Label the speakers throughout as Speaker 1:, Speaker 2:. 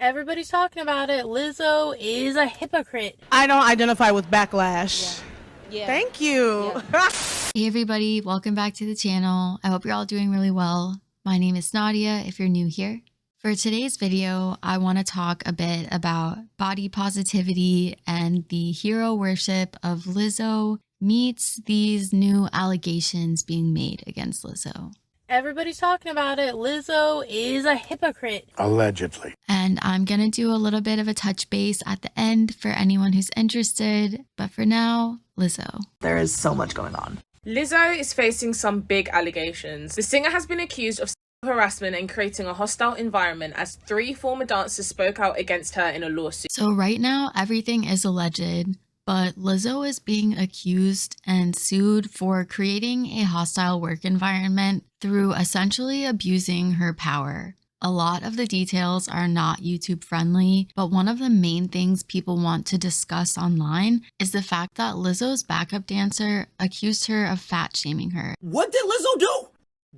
Speaker 1: Everybody's talking about it. Lizzo is a hypocrite.
Speaker 2: I don't identify with backlash.
Speaker 3: Yeah.
Speaker 2: Thank you.
Speaker 3: Yeah.
Speaker 4: Hey everybody, welcome back to the channel. I hope you're all doing really well. My name is Nadia if you're new here. For today's video, I want to talk a bit about body positivity and the hero worship of Lizzo meets these new allegations being made against Lizzo.
Speaker 1: Everybody's talking about it. Lizzo is a hypocrite.
Speaker 5: Allegedly.
Speaker 4: And I'm going to do a little bit of a touch base at the end for anyone who's interested. But for now, Lizzo.
Speaker 6: There is so much going on.
Speaker 7: Lizzo is facing some big allegations. The singer has been accused of sexual harassment and creating a hostile environment as 3 former dancers spoke out against her in a lawsuit.
Speaker 4: So right now, everything is alleged, but Lizzo is being accused and sued for creating a hostile work environment through essentially abusing her power. A lot of the details are not YouTube friendly, but one of the main things people want to discuss online is the fact that Lizzo's backup dancer accused her of fat shaming her.
Speaker 8: What did Lizzo do?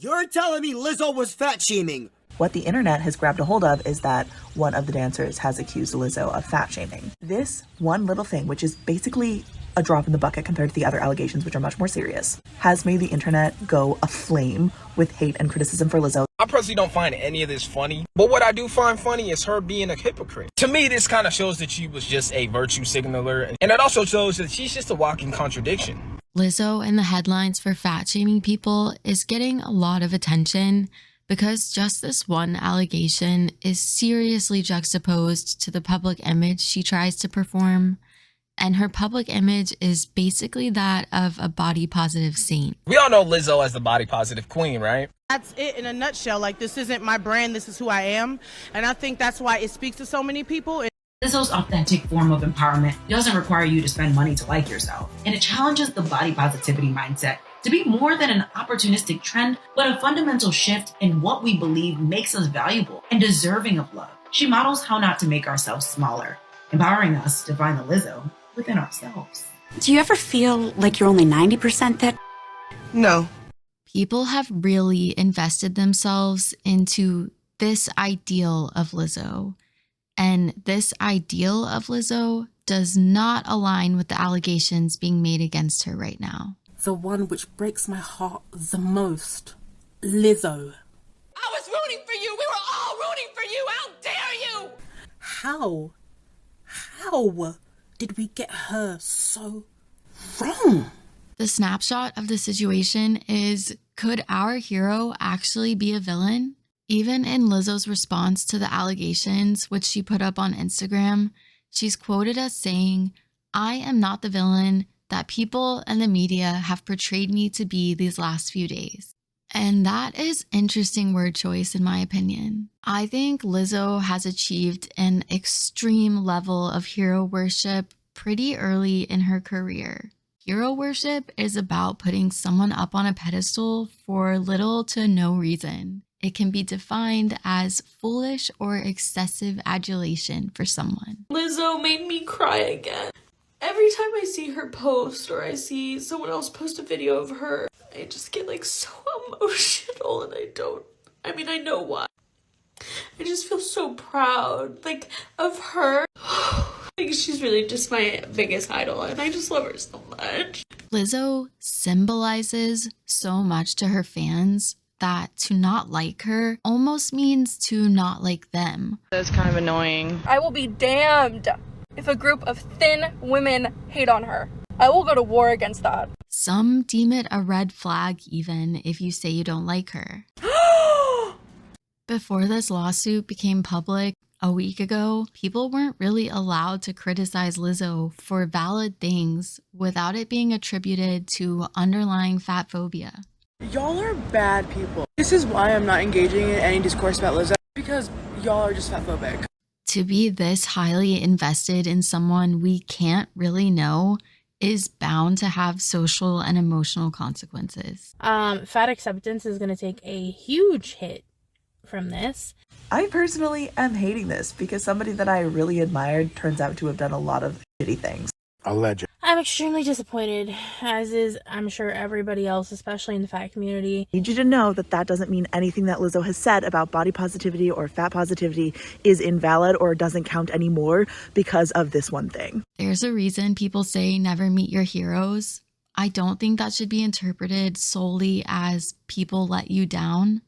Speaker 8: You're telling me Lizzo was fat shaming?
Speaker 6: What the internet has grabbed a hold of is that one of the dancers has accused Lizzo of fat shaming. This one little thing, which is basically a drop in the bucket compared to the other allegations, which are much more serious, has made the internet go aflame with hate and criticism for Lizzo.
Speaker 9: I personally don't find any of this funny, but what I do find funny is her being a hypocrite. To me, this kind of shows that she was just a virtue signaler, and it also shows that she's just a walking contradiction.
Speaker 4: Lizzo in the headlines for fat shaming people is getting a lot of attention because just this one allegation is seriously juxtaposed to the public image she tries to perform. And her public image is basically that of a body positive saint.
Speaker 9: We all know Lizzo as the body positive queen, right?
Speaker 2: That's it in a nutshell. Like, this isn't my brand, this is who I am. And I think that's why it speaks to so many people.
Speaker 10: Lizzo's authentic form of empowerment doesn't require you to spend money to like yourself. And it challenges the body positivity mindset to be more than an opportunistic trend, but a fundamental shift in what we believe makes us valuable and deserving of love. She models how not to make ourselves smaller, empowering us to find the Lizzo within ourselves.
Speaker 11: Do you ever feel like you're only 90% that?
Speaker 2: No.
Speaker 4: People have really invested themselves into this ideal of Lizzo. And this ideal of Lizzo does not align with the allegations being made against her right now.
Speaker 12: The one which breaks my heart the most, Lizzo.
Speaker 13: I was rooting for you. We were all rooting for you. How dare you?
Speaker 12: How did we get her so wrong?
Speaker 4: The snapshot of the situation is, could our hero actually be a villain? Even in Lizzo's response to the allegations, which she put up on Instagram, she's quoted as saying, "I am not the villain that people and the media have portrayed me to be these last few days." And that is interesting word choice in my opinion. I think Lizzo has achieved an extreme level of hero worship pretty early in her career. Hero worship is about putting someone up on a pedestal for little to no reason. It can be defined as foolish or excessive adulation for someone.
Speaker 3: Lizzo made me cry again. Every time I see her post or I see someone else post a video of her, I just get like so emotional and I know why. I just feel so proud, like, of her. Like, she's really just my biggest idol and I just love her so much.
Speaker 4: Lizzo symbolizes so much to her fans that to not like her almost means to not like them.
Speaker 1: That's kind of annoying.
Speaker 14: I will be damned if a group of thin women hate on her. I will go to war against that.
Speaker 4: Some deem it a red flag even if you say you don't like her. Before this lawsuit became public a week ago, people weren't really allowed to criticize Lizzo for valid things without it being attributed to underlying fat phobia.
Speaker 2: Y'all are bad people. This is why I'm not engaging in any discourse about Lizzo, because y'all are just fatphobic.
Speaker 4: To be this highly invested in someone we can't really know is bound to have social and emotional consequences.
Speaker 1: Fat acceptance is going to take a huge hit from this.
Speaker 6: I personally am hating this because somebody that I really admired turns out to have done a lot of shitty things.
Speaker 5: Alleged.
Speaker 1: I'm extremely disappointed, as is, I'm sure, everybody else, especially in the fat community.
Speaker 6: I need you to know that that doesn't mean anything that Lizzo has said about body positivity or fat positivity is invalid or doesn't count anymore because of this one thing.
Speaker 4: There's a reason people say never meet your heroes. I don't think that should be interpreted solely as people let you down.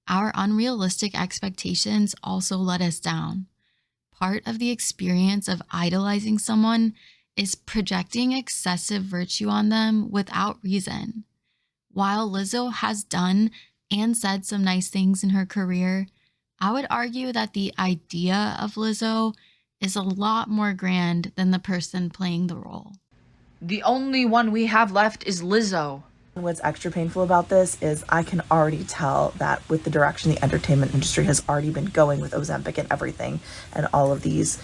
Speaker 4: Our unrealistic expectations also let us down. Part of the experience of idolizing someone is projecting excessive virtue on them without reason. While Lizzo has done and said some nice things in her career, I would argue that the idea of Lizzo is a lot more grand than the person playing the role.
Speaker 5: The only one we have left is Lizzo.
Speaker 6: What's extra painful about this is I can already tell that with the direction the entertainment industry has already been going with Ozempic and everything, and all of these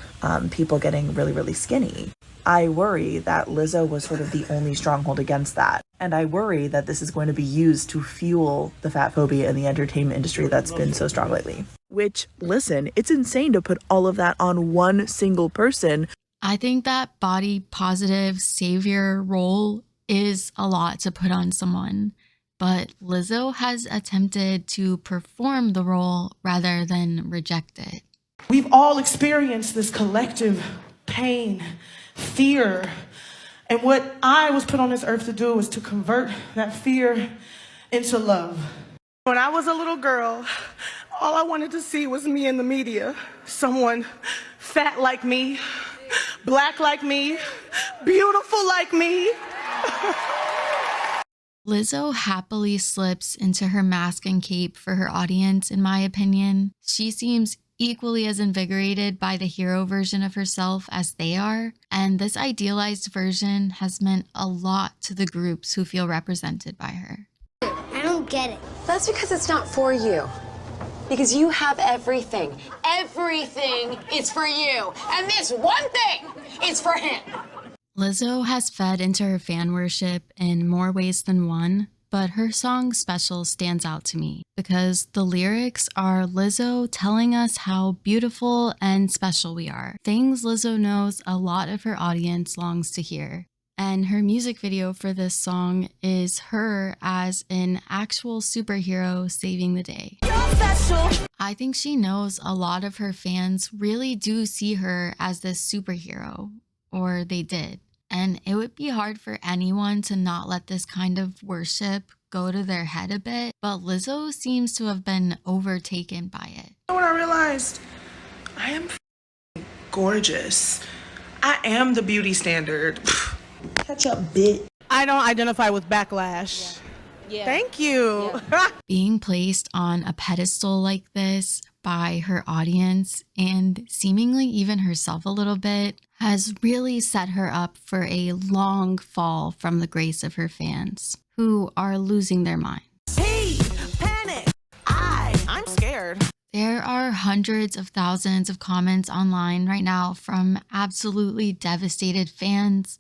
Speaker 6: people getting really, really skinny, I worry that Lizzo was sort of the only stronghold against that. And I worry that this is going to be used to fuel the fat phobia in the entertainment industry that's been so strong lately. Which, listen, it's insane to put all of that on one single person.
Speaker 4: I think that body positive savior role is a lot to put on someone, but Lizzo has attempted to perform the role rather than reject it.
Speaker 15: We've all experienced this collective pain, fear, and what I was put on this earth to do was to convert that fear into love. When I was a little girl, all I wanted to see was me in the media. Someone fat like me, black like me, beautiful like me.
Speaker 4: Lizzo happily slips into her mask and cape for her audience, in my opinion. She seems equally as invigorated by the hero version of herself as they are, and this idealized version has meant a lot to the groups who feel represented by her.
Speaker 16: I don't get it. That's because it's not for you. Because you have everything. Everything is for you. And this one thing is for him.
Speaker 4: Lizzo has fed into her fan worship in more ways than one, but her song Special stands out to me because the lyrics are Lizzo telling us how beautiful and special we are. Things Lizzo knows a lot of her audience longs to hear. And her music video for this song is her as an actual superhero saving the day. I think she knows a lot of her fans really do see her as this superhero, or they did. And it would be hard for anyone to not let this kind of worship go to their head a bit, but Lizzo seems to have been overtaken by it.
Speaker 15: When I realized I am gorgeous. I am the beauty standard. Catch up, bit. I don't identify with backlash. Yeah. Thank you. Yeah.
Speaker 4: Being placed on a pedestal like this by her audience and seemingly even herself a little bit has really set her up for a long fall from the grace of her fans, who are losing their minds.
Speaker 15: Hey, panic! I'm scared.
Speaker 4: There are hundreds of thousands of comments online right now from absolutely devastated fans.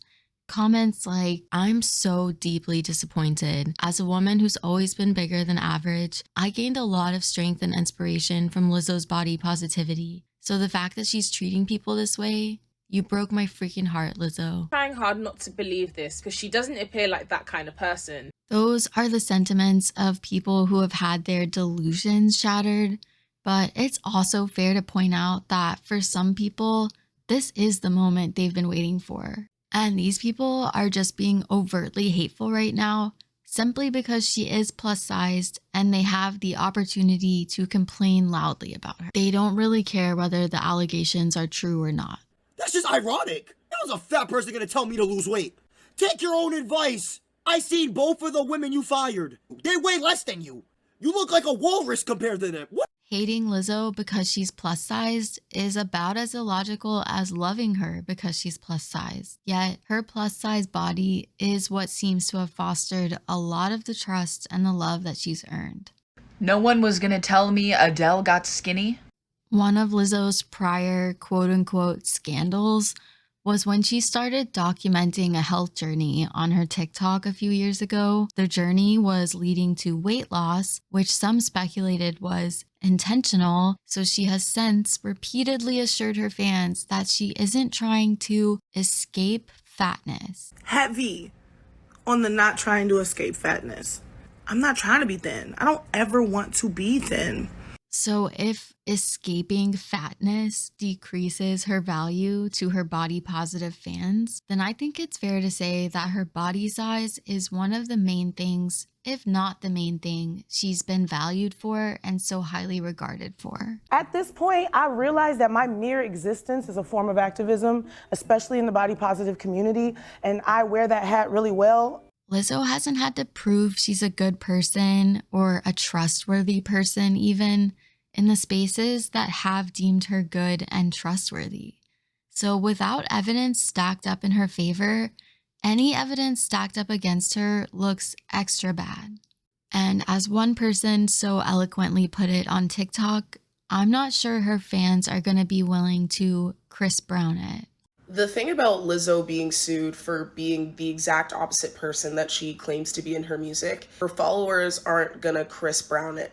Speaker 4: Comments like, I'm so deeply disappointed. As a woman who's always been bigger than average, I gained a lot of strength and inspiration from Lizzo's body positivity. So the fact that she's treating people this way, you broke my freaking heart, Lizzo.
Speaker 7: Trying hard not to believe this because she doesn't appear like that kind of person.
Speaker 4: Those are the sentiments of people who have had their delusions shattered. But it's also fair to point out that for some people, this is the moment they've been waiting for. And these people are just being overtly hateful right now simply because she is plus sized and they have the opportunity to complain loudly about her. They don't really care whether the allegations are true or not.
Speaker 8: That's just ironic. How's a fat person gonna tell me to lose weight? Take your own advice. I seen both of the women you fired. They weigh less than you. You look like a walrus compared to them. What?
Speaker 4: Hating Lizzo because she's plus sized is about as illogical as loving her because she's plus sized. Yet her plus size body is what seems to have fostered a lot of the trust and the love that she's earned.
Speaker 5: No one was gonna tell me Adele got skinny.
Speaker 4: One of Lizzo's prior quote-unquote scandals was when she started documenting a health journey on her TikTok a few years ago. The journey was leading to weight loss, which some speculated was intentional, so she has since repeatedly assured her fans that she isn't trying to escape fatness.
Speaker 15: Heavy on the not trying to escape fatness. I'm not trying to be thin. I don't ever want to be thin.
Speaker 4: So if escaping fatness decreases her value to her body positive fans, then I think it's fair to say that her body size is one of the main things, if not the main thing, she's been valued for and so highly regarded for.
Speaker 15: At this point, I realize that my mere existence is a form of activism, especially in the body positive community, and I wear that hat really well.
Speaker 4: Lizzo hasn't had to prove she's a good person or a trustworthy person even in the spaces that have deemed her good and trustworthy. So without evidence stacked up in her favor, any evidence stacked up against her looks extra bad. And as one person so eloquently put it on TikTok, I'm not sure her fans are going to be willing to Chris Brown it.
Speaker 17: The thing about Lizzo being sued for being the exact opposite person that she claims to be in her music, her followers aren't gonna Chris Brown it.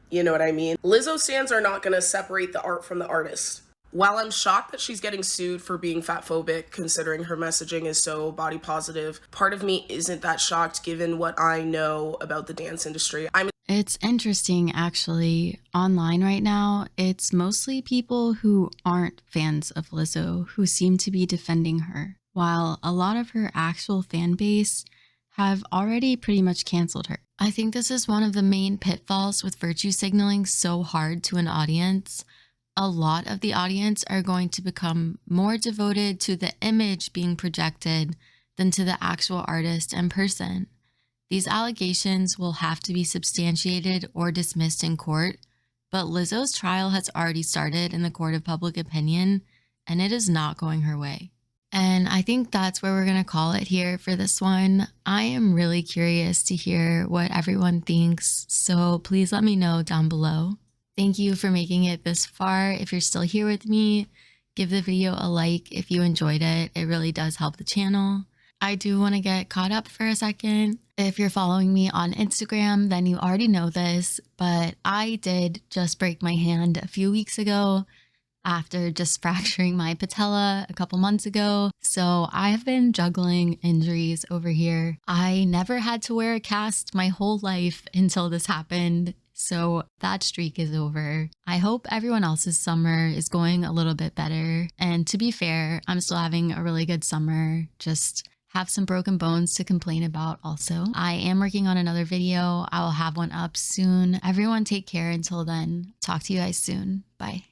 Speaker 17: You know what I mean? Lizzo stans are not gonna separate the art from the artist. While I'm shocked that she's getting sued for being fatphobic, considering her messaging is so body positive, part of me isn't that shocked given what I know about the dance industry.
Speaker 4: It's interesting, actually. Online right now, it's mostly people who aren't fans of Lizzo who seem to be defending her, while a lot of her actual fan base have already pretty much canceled her. I think this is one of the main pitfalls with virtue signaling so hard to an audience. A lot of the audience are going to become more devoted to the image being projected than to the actual artist and person. These allegations will have to be substantiated or dismissed in court, but Lizzo's trial has already started in the court of public opinion, and it is not going her way. And I think that's where we're going to call it here for this one. I am really curious to hear what everyone thinks, so please let me know down below. Thank you for making it this far. If you're still here with me, give the video a like if you enjoyed it. It really does help the channel. I do want to get caught up for a second. If you're following me on Instagram, then you already know this, but I did just break my hand a few weeks ago after just fracturing my patella a couple months ago. So I have been juggling injuries over here. I never had to wear a cast my whole life until this happened. So that streak is over. I hope everyone else's summer is going a little bit better. And to be fair, I'm still having a really good summer. Just have some broken bones to complain about also. I am working on another video. I will have one up soon. Everyone take care until then. Talk to you guys soon. Bye.